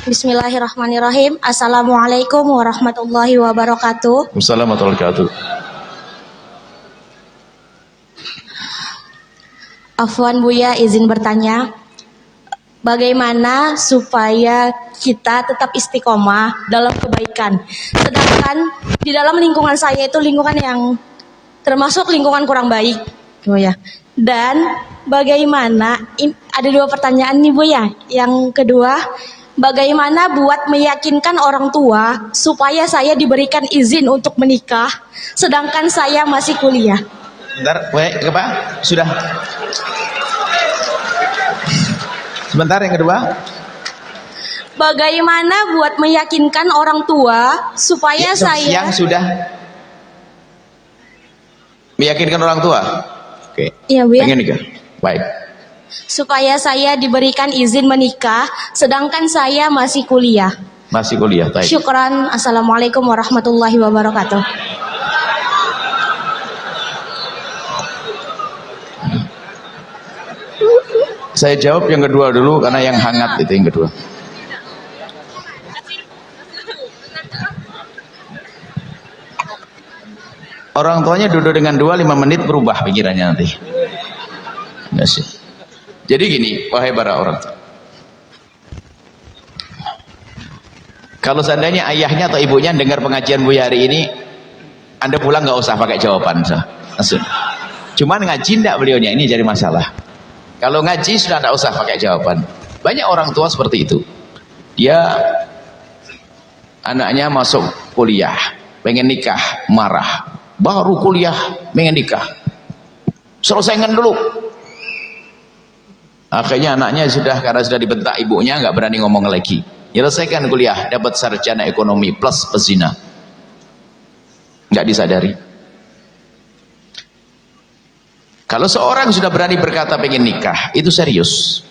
Bismillahirrahmanirrahim. Assalamualaikum warahmatullahi wabarakatuh. Wassalamualaikum warahmatullahi wabarakatuh. Afwan Buya, izin bertanya, bagaimana supaya kita tetap istiqomah dalam kebaikan, sedangkan di dalam lingkungan saya itu lingkungan yang termasuk lingkungan kurang baik, Bu ya. Dan bagaimana, ada dua pertanyaan nih Bu ya. Yang kedua, bagaimana buat meyakinkan orang tua supaya saya diberikan izin untuk menikah, sedangkan saya masih kuliah. Bentar, apa? Sudah. Sebentar, yang kedua. Bagaimana buat meyakinkan orang tua supaya saya yang sudah meyakinkan orang tua. Oke. Iya, Bu ya. Pengen nikah. Baik. Supaya saya diberikan izin menikah, sedangkan saya masih kuliah. Masih kuliah, baik. Syukran. Assalamualaikum warahmatullahi wabarakatuh. Saya jawab yang kedua dulu karena yang hangat itu yang kedua. Orang tuanya duduk dengan 2-5 menit berubah pikirannya nanti. Enggak sih. Jadi gini, wahai para orang tua. Kalau seandainya ayahnya atau ibunya dengar pengajian Buya hari ini, Anda pulang nggak usah pakai jawaban, langsung. Cuman ngaji enggak beliaunya, ini jadi masalah. Kalau ngaji sudah tidak usah pakai jawaban. Banyak orang tua seperti itu. Dia anaknya masuk kuliah, pengen nikah, marah. Baru kuliah, pengen nikah. Selesaikan dulu. Akhirnya anaknya karena sudah dibentak ibunya, nggak berani ngomong lagi. Selesaikan kuliah, dapat sarjana ekonomi plus pezina. Nggak disadari. Kalau seorang sudah berani berkata pengen nikah, itu serius.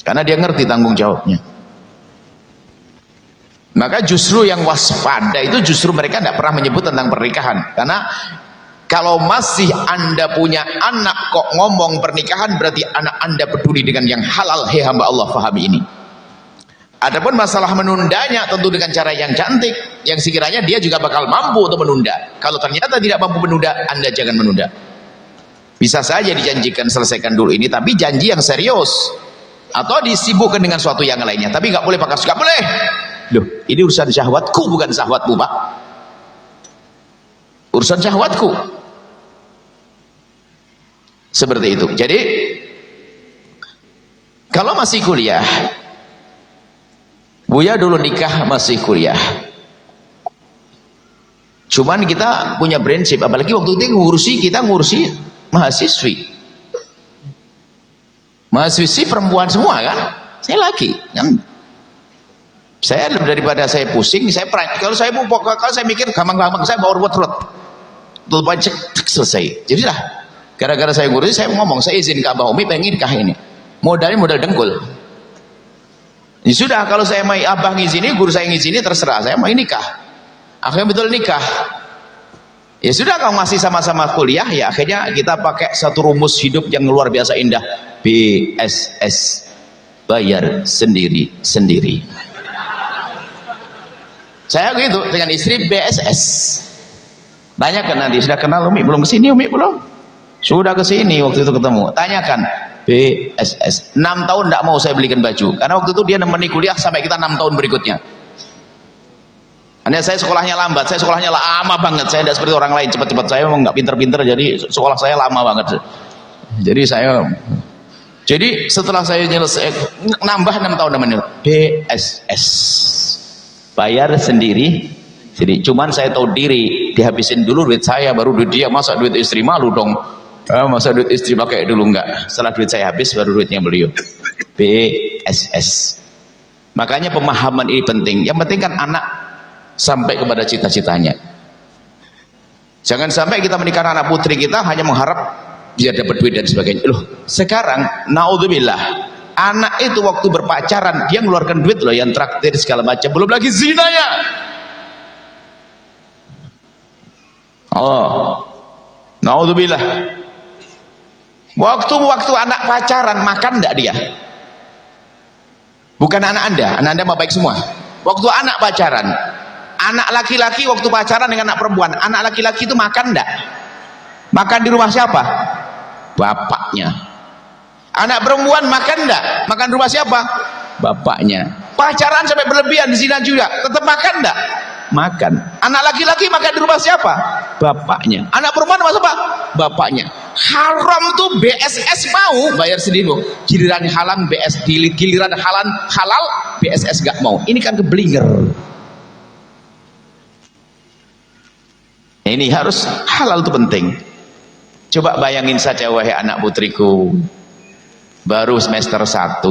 Karena dia ngerti tanggung jawabnya. Maka justru yang waspada itu justru mereka tidak pernah menyebut tentang pernikahan. Karena kalau masih Anda punya anak kok ngomong pernikahan, berarti anak Anda peduli dengan yang halal. Hei hamba Allah, fahami ini. Adapun masalah menundanya tentu dengan cara yang cantik, yang sekiranya dia juga bakal mampu untuk menunda. Kalau ternyata tidak mampu menunda, Anda jangan menunda. Bisa saja dijanjikan selesaikan dulu ini, tapi janji yang serius. Atau disibukkan dengan suatu yang lainnya, tapi nggak boleh pakai suka boleh. Loh, ini urusan syahwatku bukan syahwatmu, Pak. Urusan syahwatku. Seperti itu. Jadi kalau masih kuliah, Buya dulu nikah masih kuliah. Cuman kita punya prinsip, apalagi waktu itu kita ngurusi mahasiswi. Mahasiswi perempuan semua kan? Saya laki kan? Saya daripada saya pusing, kalau saya mikir gampang-gampang, saya bawa ruwet-ruwet. Tutup aja, selesai. Jadi lah, gara-gara saya ngurusi, saya ngomong, saya izin ke Abah Umi pengen nikah ini. Modalnya modal dengkul. Ya sudah, kalau saya mau Abah ngizini, guru saya ngizini, terserah, saya mau nikah. Akhirnya betul nikah. Ya sudah, kalau masih sama-sama kuliah, ya akhirnya kita pakai satu rumus hidup yang luar biasa indah. BSS, bayar sendiri-sendiri. Saya gitu dengan istri BSS. Banyak kan nanti, sudah kenal Umi? Belum kesini Umi? Belum? Sudah kesini waktu itu ketemu. Tanyakan BSS. 6 tahun tidak mau saya belikan baju, karena waktu itu dia nemeni kuliah sampai kita 6 tahun berikutnya. Hanya saya sekolahnya lambat, saya sekolahnya lama banget. Saya tidak seperti orang lain cepat-cepat. Saya memang nggak pinter-pinter, jadi sekolah saya lama banget. Jadi setelah saya nyelesai, nambah 6 tahun namanya BSS. Bayar sendiri. Jadi cuman saya tahu diri, dihabisin dulu duit saya, baru duit dia. Masa duit istri, malu dong. Masa duit istri pakai dulu, enggak. Setelah duit saya habis, baru duitnya beliau. BSS. Makanya pemahaman ini penting. Yang penting kan anak sampai kepada cita-citanya. Jangan sampai kita menikah anak putri kita hanya mengharap dia dapat duit dan sebagainya. Loh, sekarang naudzubillah, anak itu waktu berpacaran dia ngeluarkan duit loh, yang traktir segala macam, belum lagi zinanya. Oh, naudzubillah. Waktu anak pacaran makan enggak dia? Bukan anak anda mah baik semua. Waktu anak pacaran, anak laki-laki waktu pacaran dengan anak perempuan, anak laki-laki itu makan enggak? Makan di rumah siapa? Bapaknya. Anak perempuan makan enggak? Makan di rumah siapa? Bapaknya. Pacaran sampai berlebihan, zina juga, tetap makan enggak? Makan. Anak laki-laki makan di rumah siapa? Bapaknya. Anak perempuan sama siapa? Bapaknya. Haram tuh BSS mau bayar sendiri loh. Giliran halal BS, giliran halal BSS gak mau. Ini kan keblinger. Ini harus halal itu penting. Coba bayangin saja wahai anak putriku, baru semester 1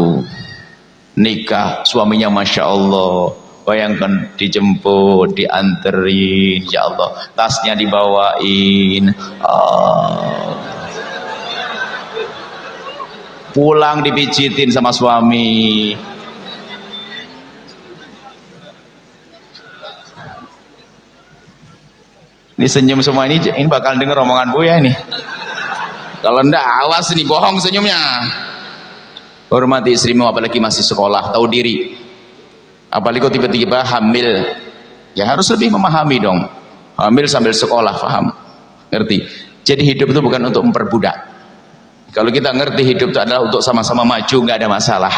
nikah, suaminya Masya Allah, bayangkan dijemput, dianterin, ya Allah, tasnya dibawain, pulang dipijitin sama suami. Ini senyum semua ini bakal denger omongan Buya ini. Kalau enggak, awas nih, bohong senyumnya. Hormati istrimu, apalagi masih sekolah, tahu diri. Apalagi kau tiba-tiba hamil, ya harus lebih memahami dong. Hamil sambil sekolah, paham? Ngerti? Jadi hidup itu bukan untuk memperbudak. Kalau kita ngerti hidup itu adalah untuk sama-sama maju, nggak ada masalah.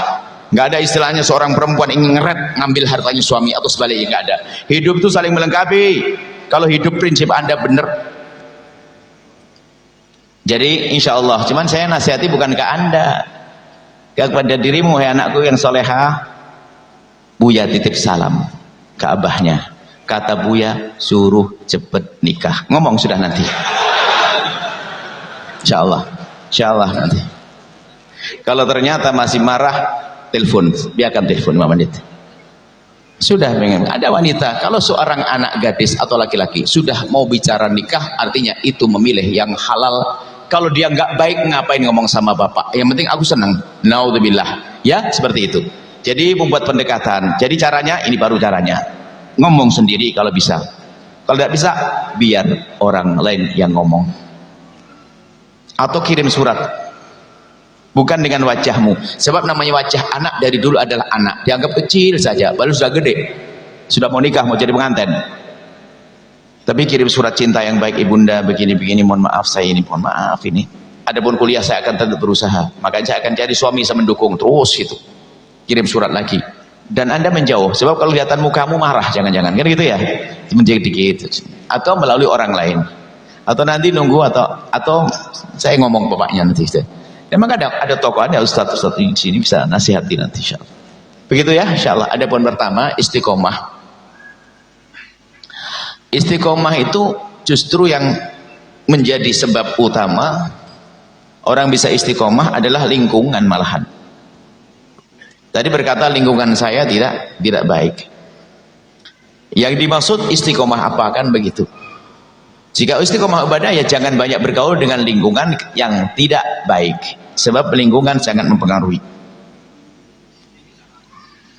Nggak ada istilahnya seorang perempuan ingin ngeret ngambil hartanya suami atau sebaliknya, nggak ada. Hidup itu saling melengkapi. Kalau hidup prinsip Anda benar. Jadi insya Allah, cuman saya nasihati bukan ke Anda, kepada dirimu, hai anakku yang solehah. Buya titip salam ke abahnya. Kata Buya, suruh cepet nikah. Ngomong sudah nanti. Insya Allah nanti. Kalau ternyata masih marah, telepon, biarkan telepon 5 menit. Sudah pengen. Ada wanita, kalau seorang anak gadis atau laki-laki sudah mau bicara nikah, artinya itu memilih yang halal. Kalau dia nggak baik, ngapain ngomong sama bapak? Yang penting aku senang. Naudzubillah. Ya, seperti itu. Jadi membuat pendekatan. Jadi caranya, ini baru caranya. Ngomong sendiri kalau bisa. Kalau tidak bisa, biar orang lain yang ngomong. Atau kirim surat. Bukan dengan wajahmu, sebab namanya wajah anak dari dulu adalah anak, dianggap kecil saja, baru sudah gede, sudah mau nikah, mau jadi pengantin. Tapi kirim surat cinta yang baik, ibunda begini-begini, mohon maaf saya ini, mohon maaf ini. Adapun kuliah saya akan tetap berusaha, makanya saya akan cari suami yang mendukung, terus itu. Kirim surat lagi, dan Anda menjauh, sebab kalau kelihatan mukamu marah, jangan-jangan kan gitu ya, menjadi dikit, atau melalui orang lain, atau nanti nunggu atau saya ngomong bapaknya nanti. Memang ada tokoh, ada ustadz di sini bisa nasihati nanti insyaallah. Begitu ya insyaallah. Adapun pertama istiqomah. Istiqomah itu justru yang menjadi sebab utama orang bisa istiqomah adalah lingkungan malahan. Tadi berkata lingkungan saya tidak baik. Yang dimaksud istiqomah apa kan begitu? Jika istiqomah ibadah ya jangan banyak bergaul dengan lingkungan yang tidak baik. Sebab lingkungan sangat mempengaruhi.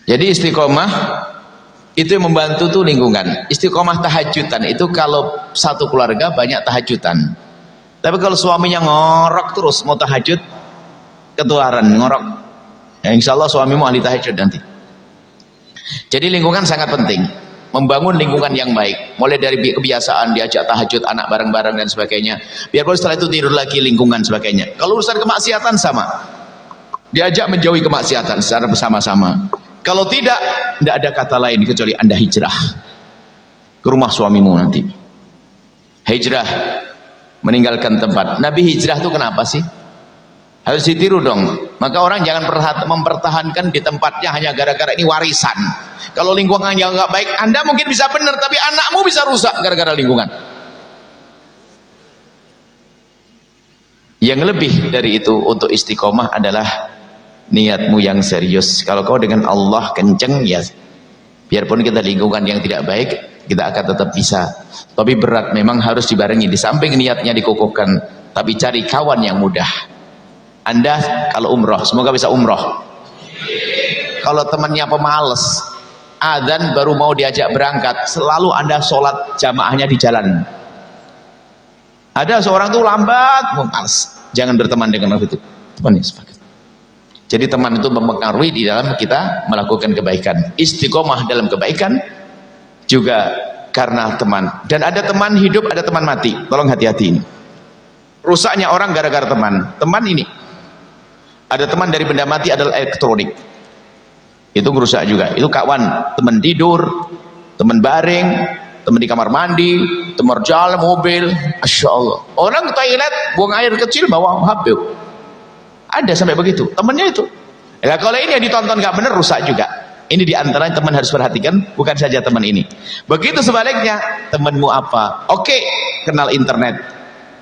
Jadi istiqomah itu yang membantu tuh lingkungan. Istiqomah tahajudan itu kalau satu keluarga banyak tahajudan. Tapi kalau suaminya ngorok terus mau tahajud, ketularan ngorok. Ya, insya Allah suamimu ahli tahajud nanti. Jadi lingkungan sangat penting. Membangun lingkungan yang baik, mulai dari kebiasaan diajak tahajud anak bareng-bareng dan sebagainya, biarpun setelah itu tidur lagi, lingkungan sebagainya. Kalau urusan kemaksiatan sama, diajak menjauhi kemaksiatan secara bersama-sama. Kalau tidak ada kata lain kecuali Anda hijrah ke rumah suamimu nanti. Hijrah, meninggalkan tempat. Nabi hijrah itu kenapa sih? Harus ditiru dong. Maka orang jangan mempertahankan di tempatnya hanya gara-gara ini warisan. Kalau lingkungan yang nggak baik, Anda mungkin bisa benar, tapi anakmu bisa rusak gara-gara lingkungan. Yang lebih dari itu untuk istiqomah adalah niatmu yang serius. Kalau kau dengan Allah kenceng, ya biarpun kita lingkungan yang tidak baik, kita akan tetap bisa. Tapi berat memang harus dibarengi. Di samping niatnya dikukuhkan, tapi cari kawan yang mudah. Anda kalau umroh, semoga bisa umroh. Kalau temannya pemales, adzan baru mau diajak berangkat, selalu Anda sholat jamaahnya di jalan. Ada seorang tuh lambat, males. Jangan berteman dengan orang itu. Teman ya sepakat. Jadi teman itu mempengaruhi di dalam kita melakukan kebaikan. Istiqomah dalam kebaikan juga karena teman. Dan ada teman hidup, ada teman mati. Tolong hati-hati ini. Rusaknya orang gara-gara teman. Teman ini. Ada teman dari benda mati adalah elektronik. Itu merusak juga. Itu kawan, teman tidur, teman baring, teman di kamar mandi, teman jalan mobil. Masya Allah. Orang ke toilet buang air kecil bawa HP. Ada sampai begitu. Temannya itu. Ya, kalau ini yang ditonton nggak benar rusak juga. Ini diantara teman harus perhatikan, bukan saja teman ini. Begitu sebaliknya, temanmu apa? Oke, kenal internet,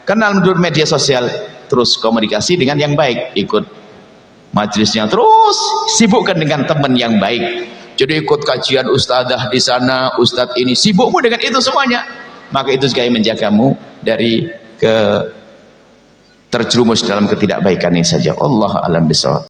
kenal media sosial, terus komunikasi dengan yang baik, ikut majelisnya, terus sibukkan dengan teman yang baik. Jadi ikut kajian ustadzah di sana, ustadz ini, sibukmu dengan itu semuanya. Maka itu juga yang menjagamu dari terjerumus dalam ketidakbaikan ini saja. Allah alam bisawab.